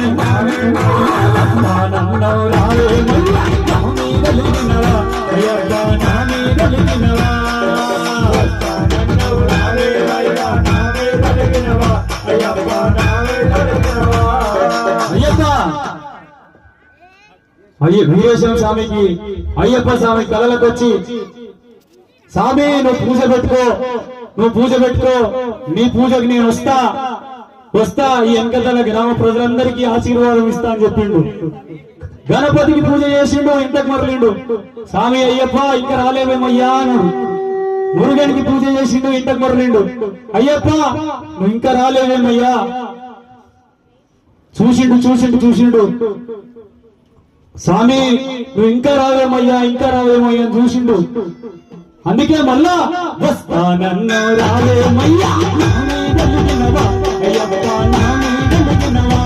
నన్ను రావేమయ్యా నా మీద వెలిగినవా అయ్యప్ప నా మీద వెలిగినవా నన్ను రావేమయ్యా నా మీద వెలిగినవా అయ్యప్ప నా మీద వెలిగినవా అయ్యప్ప వీరేశ్వర స్వామికి అయ్యప్ప స్వామి కళలకు వచ్చి స్వామి నువ్వు పూజ పెట్టుకో నీ పూజకి నేను వస్తా ఈ వెంకటల గ్రామ ప్రజలందరికీ ఆశీర్వాదం ఇస్తా అని చెప్పిండు. గణపతికి పూజ చేసిండు, ఇంతకు మరలిండు. స్వామి అయ్యప్ప ఇంకా రాలేవేమయ్యా అన్నాడు. మురుగనికి పూజ చేసిండు, ఇంతకు మరలిండు. అయ్యప్ప నువ్వు ఇంకా రాలేవేమయ్యా. చూసిండు స్వామి నువ్వు ఇంకా రావేమయ్యా చూసిండు. అందుకే మళ్ళా వస్తానన్ను రావేమయ్యా అయ్యప్ప నా మీద వెలిగినవా